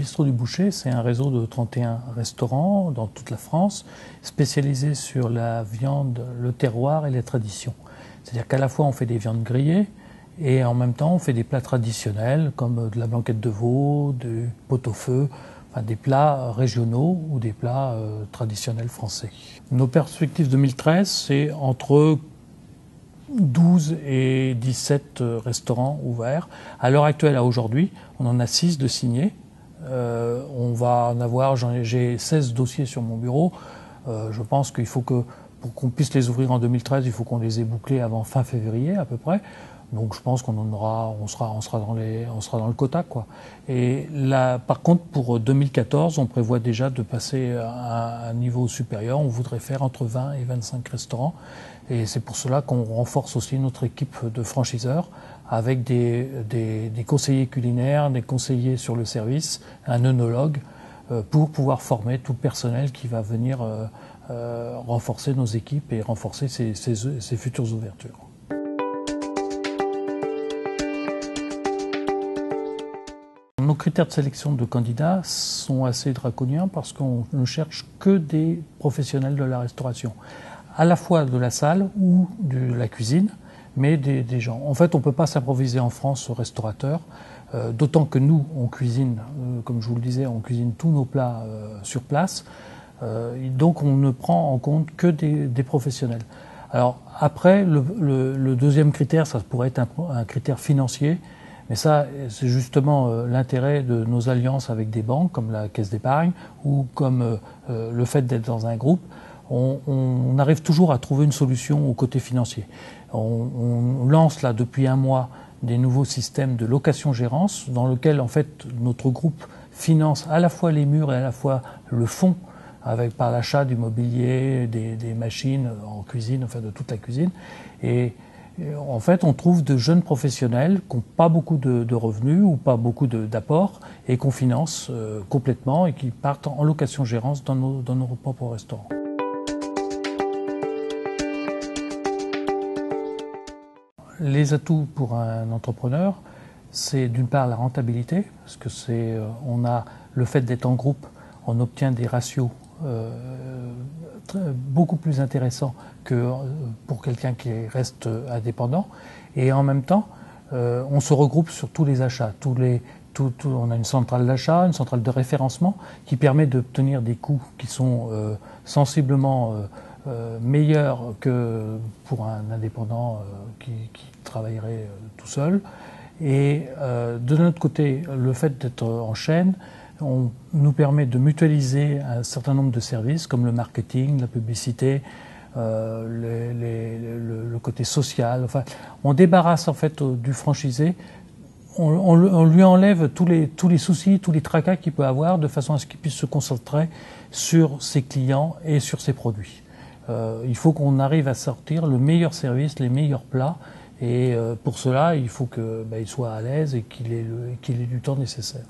Bistrot du Boucher, c'est un réseau de 31 restaurants dans toute la France, spécialisés sur la viande, le terroir et les traditions. C'est-à-dire qu'à la fois on fait des viandes grillées et en même temps on fait des plats traditionnels comme de la blanquette de veau, du pot-au-feu, enfin des plats régionaux ou des plats traditionnels français. Nos perspectives 2013, c'est entre 12 et 17 restaurants ouverts. À l'heure actuelle, à aujourd'hui, on en a 6 de signés. On va en avoir, j'ai 16 dossiers sur mon bureau. Je pense qu'il faut que, pour qu'on puisse les ouvrir en 2013, il faut qu'on les ait bouclés avant fin février à peu près. Donc je pense qu'on sera dans le quota, quoi. Et là, par contre, pour 2014, on prévoit déjà de passer à un niveau supérieur. On voudrait faire entre 20 et 25 restaurants. Et c'est pour cela qu'on renforce aussi notre équipe de franchiseurs avec des conseillers culinaires, des conseillers sur le service, un œnologue, pour pouvoir former tout le personnel qui va venir renforcer nos équipes et renforcer ces futures ouvertures. Nos critères de sélection de candidats sont assez draconiens parce qu'on ne cherche que des professionnels de la restauration, à la fois de la salle ou de la cuisine, mais des gens. En fait, on ne peut pas s'improviser en France restaurateur, d'autant que nous, on cuisine, comme je vous le disais, on cuisine tous nos plats sur place, donc on ne prend en compte que des professionnels. Alors après, le deuxième critère, ça pourrait être un critère financier. Mais ça, c'est justement l'intérêt de nos alliances avec des banques, comme la Caisse d'épargne, ou comme le fait d'être dans un groupe. On arrive toujours à trouver une solution au côté financier. On lance là depuis un mois des nouveaux systèmes de location-gérance, dans lequel en fait notre groupe finance à la fois les murs et à la fois le fond, par l'achat du mobilier, des machines en cuisine, enfin de toute la cuisine. Et en fait, on trouve de jeunes professionnels qui n'ont pas beaucoup de revenus ou pas beaucoup d'apports et qu'on finance complètement et qui partent en location-gérance dans nos propres restaurants. Les atouts pour un entrepreneur, c'est d'une part la rentabilité, parce que on a le fait d'être en groupe, on obtient des ratios beaucoup plus intéressants que pour quelqu'un qui reste indépendant. Et en même temps, on se regroupe sur tous les achats. On a une centrale d'achat, une centrale de référencement qui permet d'obtenir des coûts qui sont sensiblement meilleurs que pour un indépendant qui travaillerait tout seul. Et de notre côté, le fait d'être en chaîne, on nous permet de mutualiser un certain nombre de services comme le marketing, la publicité, le côté social. Enfin, on débarrasse en fait du franchisé, on lui enlève tous les soucis, tous les tracas qu'il peut avoir, de façon à ce qu'il puisse se concentrer sur ses clients et sur ses produits. Il faut qu'on arrive à sortir le meilleur service, les meilleurs plats, et pour cela, il faut qu'il soit à l'aise et qu'il ait du temps nécessaire.